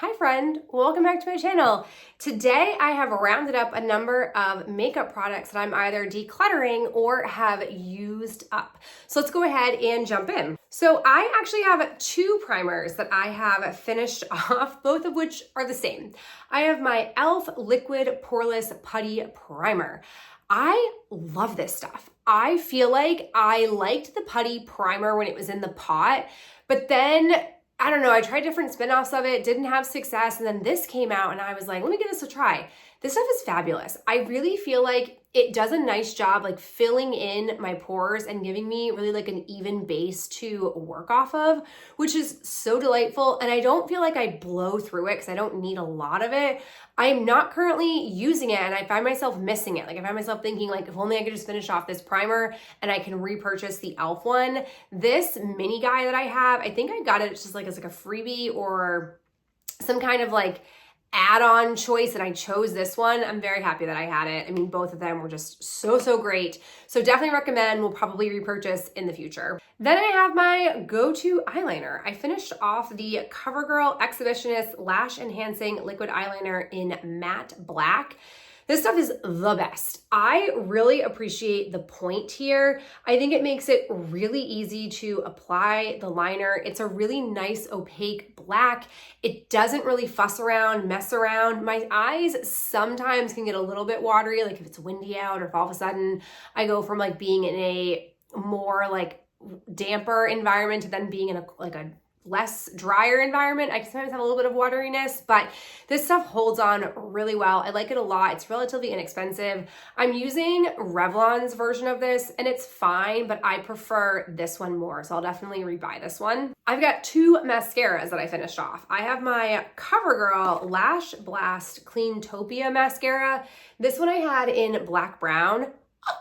Hi friend, welcome back to my channel. Today I have rounded up a number of makeup products that I'm either decluttering or have used up. So let's go ahead and jump in. So I actually have two primers that I have finished off, both of which are the same. I have my e.l.f. Liquid Poreless Putty Primer. I love this stuff. I feel like I liked the putty primer when it was in the pot, but then I don't know, I tried different spin-offs of it, didn't have success, and then this came out and I was like, let me give this a try. This stuff is fabulous. I really feel like it does a nice job like filling in my pores and giving me really like an even base to work off of, which is so delightful. And I don't feel like I blow through it because I don't need a lot of it. I am not currently using it and I find myself missing it. Like I find myself thinking like, if only I could just finish off this primer and I can repurchase the e.l.f. one. This mini guy that I have, I think I got it just like as like a freebie or some kind of like add-on choice, and I chose this one. I'm very happy that I had it. I mean, both of them were just so great. So definitely recommend, will probably repurchase in the future. Then I have my go-to eyeliner. I finished off the CoverGirl Exhibitionist Lash Enhancing Liquid Eyeliner in Matte Black. This stuff is the best. I really appreciate the point here. I think it makes it really easy to apply the liner. It's a really nice opaque black. It doesn't really fuss around, mess around. My eyes sometimes can get a little bit watery, like if it's windy out or if all of a sudden I go from like being in a more like damper environment to then being in a less drier environment. I can sometimes have a little bit of wateriness, but this stuff holds on really well. I like it a lot. It's relatively inexpensive. I'm using Revlon's version of this and it's fine, but I prefer this one more. So I'll definitely rebuy this one. I've got two mascaras that I finished off. I have my CoverGirl Lash Blast Cleantopia mascara. This one I had in black brown.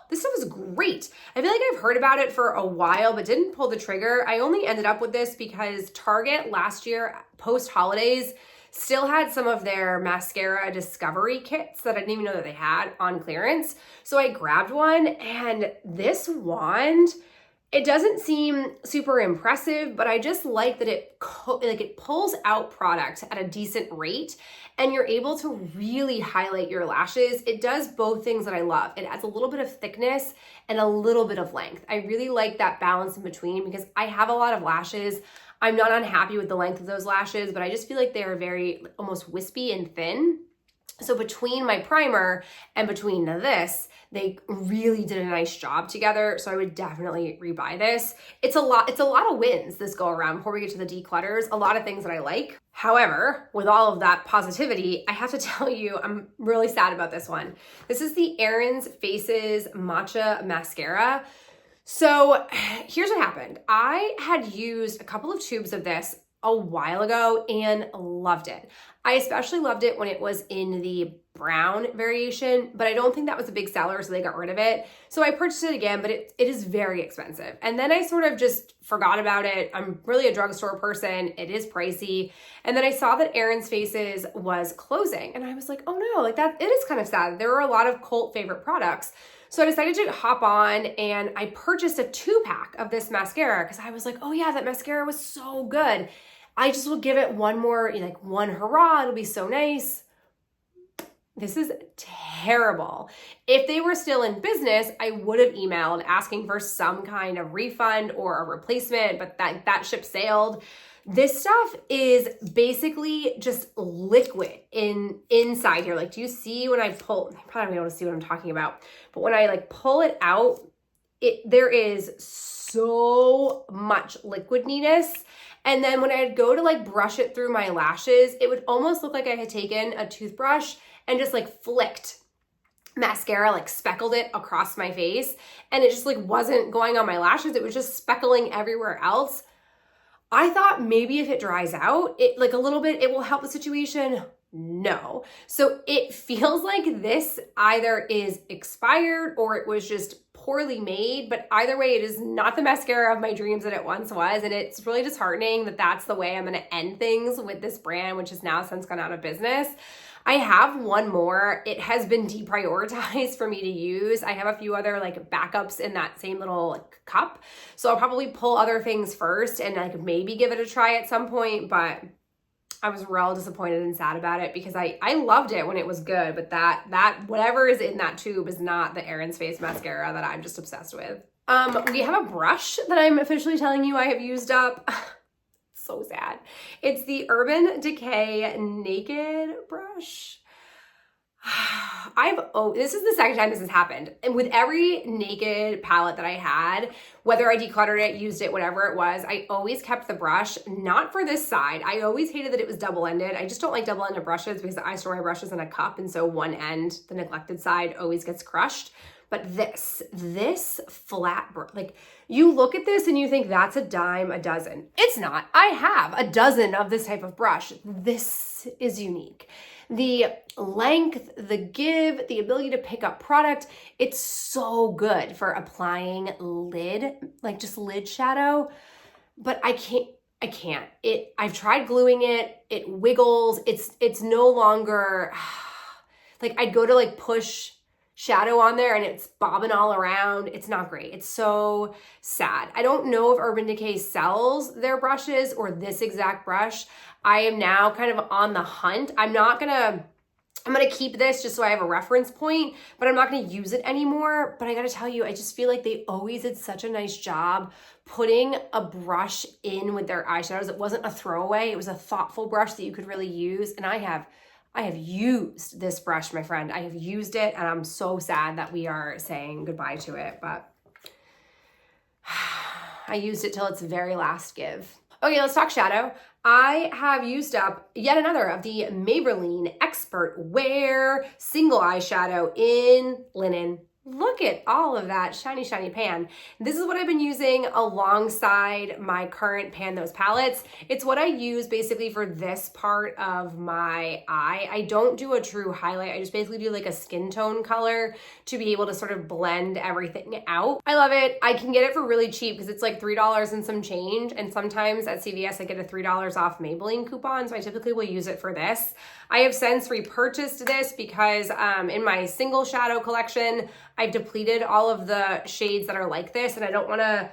This stuff is great. I feel like I've heard about it for a while, but didn't pull the trigger. I only ended up with this because Target last year, post-holidays, still had some of their mascara discovery kits that I didn't even know that they had on clearance. So I grabbed one, and this wand, it doesn't seem super impressive, but I just like that it pulls out product at a decent rate and you're able to really highlight your lashes. It does both things that I love. It adds a little bit of thickness and a little bit of length. I really like that balance in between because I have a lot of lashes. I'm not unhappy with the length of those lashes, but I just feel like they are very almost wispy and thin. So between my primer and between this, they really did a nice job together. So I would definitely rebuy this. It's a lot of wins this go around before we get to the declutters, a lot of things that I like. However, with all of that positivity, I have to tell you, I'm really sad about this one. This is the Erin's Faces Matcha Mascara. So here's what happened. I had used a couple of tubes of this a while ago and loved it. I especially loved it when it was in the brown variation, but I don't think that was a big seller, so they got rid of it. So I purchased it again, but it is very expensive. And then I sort of just forgot about it. I'm really a drugstore person. It is pricey. And then I saw that Erin's Faces was closing and I was like, oh no, like that, it is kind of sad. There were a lot of cult favorite products. So I decided to hop on and I purchased a 2-pack of this mascara because I was like, oh yeah, that mascara was so good. I just will give it one more, like one hurrah, it'll be so nice. This is terrible. If they were still in business, I would have emailed asking for some kind of refund or a replacement, but that ship sailed. This stuff is basically just liquid inside here. Like, do you see when I pull, you probably don't be able to see what I'm talking about, but when I like pull it out, there is so much liquidness. And then when I'd go to like brush it through my lashes, it would almost look like I had taken a toothbrush and just like flicked mascara, like speckled it across my face. And it just like wasn't going on my lashes. It was just speckling everywhere else. I thought maybe if it dries out, it like a little bit, it will help the situation. No. So it feels like this either is expired or it was just poorly made, but either way, it is not the mascara of my dreams that it once was. And it's really disheartening that that's the way I'm going to end things with this brand, which has now since gone out of business. I have one more. It has been deprioritized for me to use. I have a few other like backups in that same little like, cup. So I'll probably pull other things first and like maybe give it a try at some point, but I was real disappointed and sad about it because I loved it when it was good, but that whatever is in that tube is not the Erin's Face mascara that I'm just obsessed with. We have a brush that I'm officially telling you I have used up. So sad. It's the Urban Decay Naked Brush. This is the second time this has happened. And with every naked palette that I had, whether I decluttered it, used it, whatever it was, I always kept the brush, not for this side. I always hated that it was double-ended. I just don't like double-ended brushes because I store my brushes in a cup, and so one end, the neglected side, always gets crushed. But this flat, like you look at this and you think that's a dime a dozen. It's not. I have a dozen of this type of brush. This is unique. The length, the give, the ability to pick up product, it's so good for applying lid, like just lid shadow, but I can't. I've tried gluing it, it wiggles, it's no longer, like I'd go to like push shadow on there and it's bobbing all around. It's not great. It's so sad. I don't know if Urban Decay sells their brushes or this exact brush. I am now kind of on the hunt. I'm gonna keep this just so I have a reference point, but I'm not gonna use it anymore. But I gotta tell you, I just feel like they always did such a nice job putting a brush in with their eyeshadows. It wasn't a throwaway. It was a thoughtful brush that you could really use. And I have used this brush, my friend. I have used it, and I'm so sad that we are saying goodbye to it, but I used it till its very last give. Okay, let's talk shadow. I have used up yet another of the Maybelline Expert Wear Single Eyeshadow in Linen. Look at all of that shiny, shiny pan. This is what I've been using alongside my current Pan Those palettes. It's what I use basically for this part of my eye. I don't do a true highlight. I just basically do like a skin tone color to be able to sort of blend everything out. I love it. I can get it for really cheap because it's like $3 and some change. And sometimes at CVS, I get a $3 off Maybelline coupon. So I typically will use it for this. I have since repurchased this because in my single shadow collection, I've depleted all of the shades that are like this, and I don't want to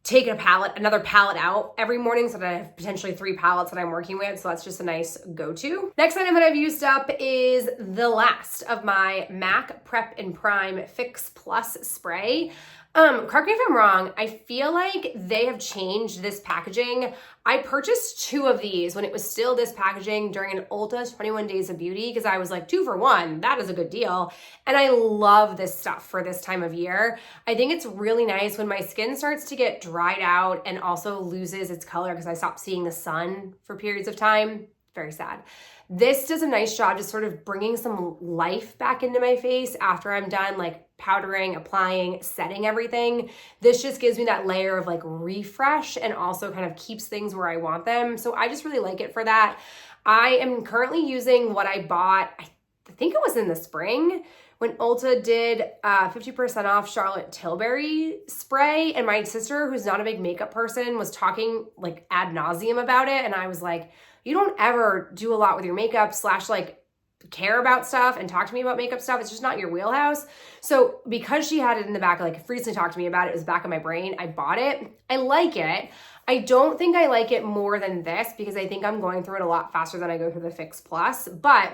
take another palette out every morning, so that I have potentially 3 palettes that I'm working with, so that's just a nice go-to. Next item that I've used up is the last of my MAC Prep and Prime Fix Plus spray. Correct me if I'm wrong, I feel like they have changed this packaging. I purchased 2 of these when it was still this packaging during an Ulta 21 Days of Beauty because I was like 2 for 1, that is a good deal. And I love this stuff for this time of year. I think it's really nice when my skin starts to get dried out and also loses its color because I stopped seeing the sun for periods of time. Very sad. This does a nice job just sort of bringing some life back into my face after I'm done like powdering, applying, setting everything. This just gives me that layer of like refresh and also kind of keeps things where I want them. So I just really like it for that. I am currently using what I bought, I think it was in the spring, when Ulta did 50% off Charlotte Tilbury spray, and my sister, who's not a big makeup person, was talking like ad nauseum about it. And I was like, you don't ever do a lot with your makeup / like care about stuff and talk to me about makeup stuff. It's just not your wheelhouse. So because she had it in the back, like recently talked to me about it, it was back of my brain, I bought it. I like it. I don't think I like it more than this because I think I'm going through it a lot faster than I go through the Fix Plus, but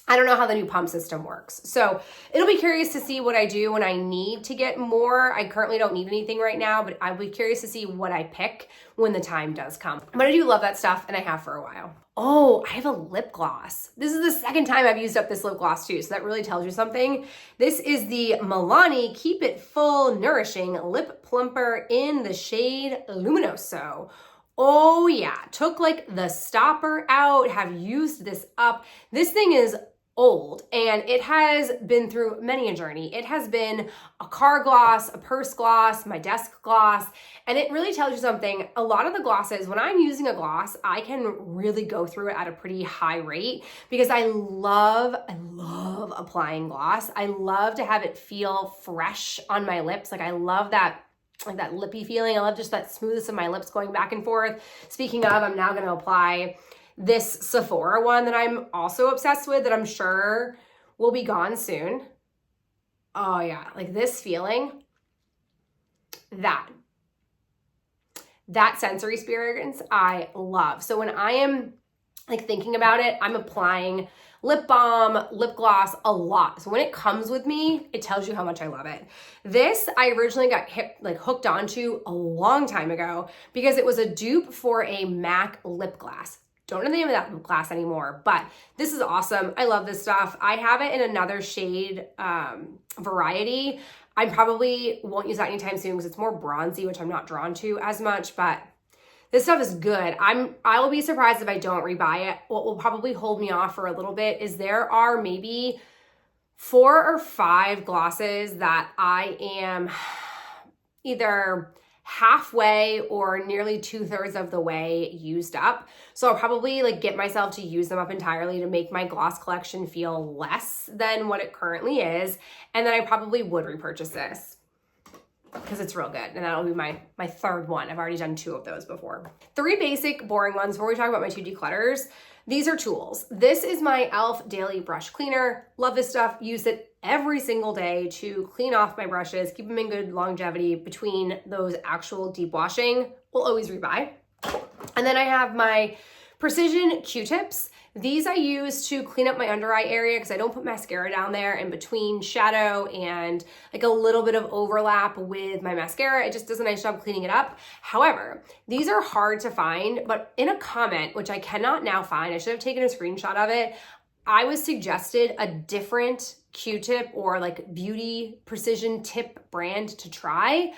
I don't know how the new pump system works. So it'll be curious to see what I do when I need to get more. I currently don't need anything right now, but I'll be curious to see what I pick when the time does come. But I do love that stuff, and I have for a while. Oh, I have a lip gloss. This is the second time I've used up this lip gloss too, so that really tells you something. This is the Milani Keep It Full Nourishing Lip Plumper in the shade Luminoso. Oh yeah, took like the stopper out, have used this up. This thing is old and it has been through many a journey. It has been a car gloss, a purse gloss, my desk gloss, and it really tells you something. A lot of the glosses, when I'm using a gloss, I can really go through it at a pretty high rate because I love applying gloss. I love to have it feel fresh on my lips. Like I love that, like that lippy feeling. I love just that smoothness of my lips going back and forth. Speaking of, I'm now going to apply this Sephora one that I'm also obsessed with that I'm sure will be gone soon. Oh yeah, like this feeling, that sensory experience I love. So when I am like thinking about it, I'm applying lip balm, lip gloss a lot. So when it comes with me, it tells you how much I love it. This I originally got hooked onto a long time ago because it was a dupe for a MAC lip gloss. Don't know the name of that lip gloss anymore, but this is awesome. I love this stuff. I have it in another shade variety. I probably won't use that anytime soon because it's more bronzy, which I'm not drawn to as much, but this stuff is good. I will be surprised if I don't rebuy it. What will probably hold me off for a little bit is there are maybe 4 or 5 glosses that I am either halfway or nearly 2/3 of the way used up. So I'll probably like get myself to use them up entirely to make my gloss collection feel less than what it currently is. And then I probably would repurchase this because it's real good. And that'll be my 3rd one. I've already done 2 of those before. 3 basic boring ones before we talk about my 2 declutters. These are tools. This is my e.l.f. Daily Brush Cleaner. Love this stuff. Use it every single day to clean off my brushes, keep them in good longevity between those actual deep washing. We'll always rebuy. And then I have my Precision Q-tips. These I use to clean up my under eye area because I don't put mascara down there in between shadow and like a little bit of overlap with my mascara. It just does a nice job cleaning it up. However, these are hard to find, but in a comment, which I cannot now find, I should have taken a screenshot of it, I was suggested a different Q-tip or like beauty precision tip brand to try.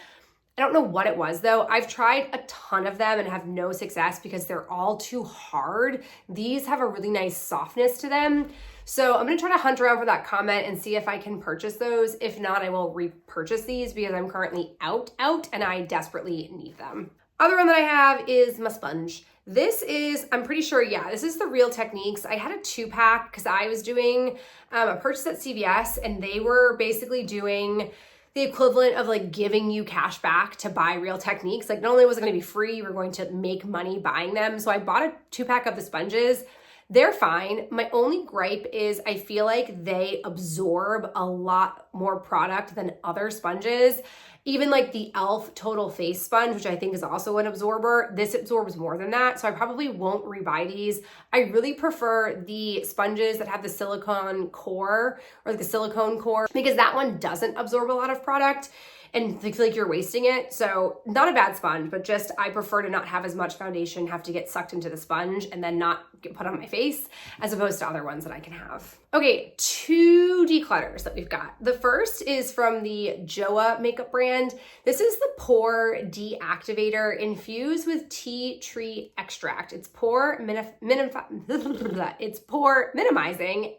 I don't know what it was though. I've tried a ton of them and have no success because they're all too hard. These have a really nice softness to them. So I'm gonna try to hunt around for that comment and see if I can purchase those. If not, I will repurchase these because I'm currently out and I desperately need them. Other one that I have is my sponge. This is, I'm pretty sure, yeah, this is the Real Techniques. I had a 2-pack because I was doing a purchase at CVS and they were basically doing the equivalent of like giving you cash back to buy Real Techniques. Like not only was it gonna be free, you were going to make money buying them. So I bought a 2-pack of the sponges. They're fine. My only gripe is I feel like they absorb a lot more product than other sponges. Even like the e.l.f. Total Face Sponge, which I think is also an absorber, this absorbs more than that. So I probably won't rebuy these. I really prefer the sponges that have the silicone core or the silicone core because that one doesn't absorb a lot of product and I feel like you're wasting it. So not a bad sponge, but just I prefer to not have as much foundation have to get sucked into the sponge and then not get put on my face as opposed to other ones that I can have. Okay, 2 declutters that we've got. The first is from the Joa makeup brand. This is the Pore Deactivator infused with tea tree extract. It's pore minimizing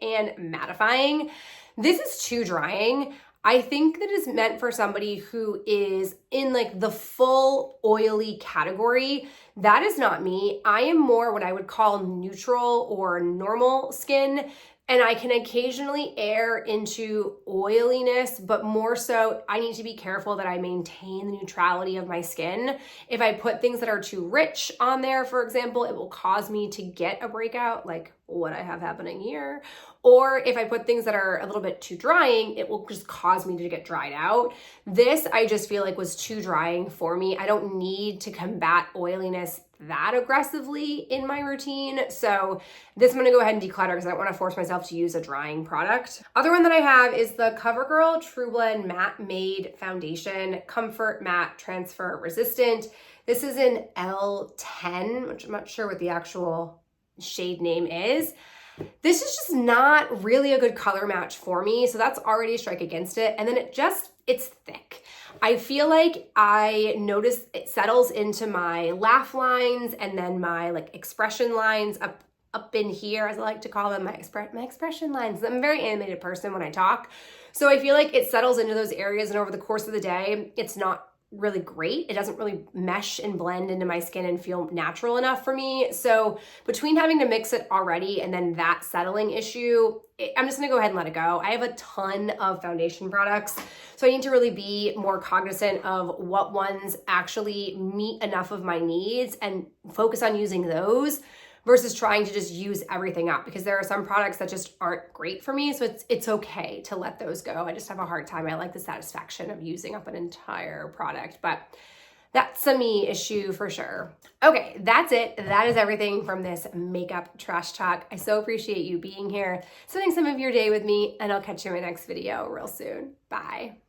and mattifying. This is too drying. I think that is meant for somebody who is in like the full oily category. That is not me. I am more what I would call neutral or normal skin. And I can occasionally err into oiliness, but more so I need to be careful that I maintain the neutrality of my skin. If I put things that are too rich on there, for example, it will cause me to get a breakout like what I have happening here. Or if I put things that are a little bit too drying, it will just cause me to get dried out. This I just feel like was too drying for me. I don't need to combat oiliness that aggressively in my routine. So this I'm gonna go ahead and declutter because I don't wanna force myself to use a drying product. Other one that I have is the CoverGirl True Blend Matte Made Foundation, Comfort Matte Transfer Resistant. This is in L10, which I'm not sure what the actual shade name is. This is just not really a good color match for me. So that's already a strike against it. And then it's thick. I feel like I notice it settles into my laugh lines and then my like expression lines up in here, as I like to call them, my expression lines. I'm a very animated person when I talk. So I feel like it settles into those areas and over the course of the day, it's not really great. It doesn't really mesh and blend into my skin and feel natural enough for me. So between having to mix it already and then that settling issue, I'm just gonna go ahead and let it go. I have a ton of foundation products, so I need to really be more cognizant of what ones actually meet enough of my needs and focus on using those versus trying to just use everything up, because there are some products that just aren't great for me. So it's okay to let those go. I just have a hard time. I like the satisfaction of using up an entire product, but That's a me issue for sure. Okay, that's it. That is everything from this makeup trash talk. I so appreciate you being here, spending some of your day with me, and I'll catch you in my next video real soon. Bye.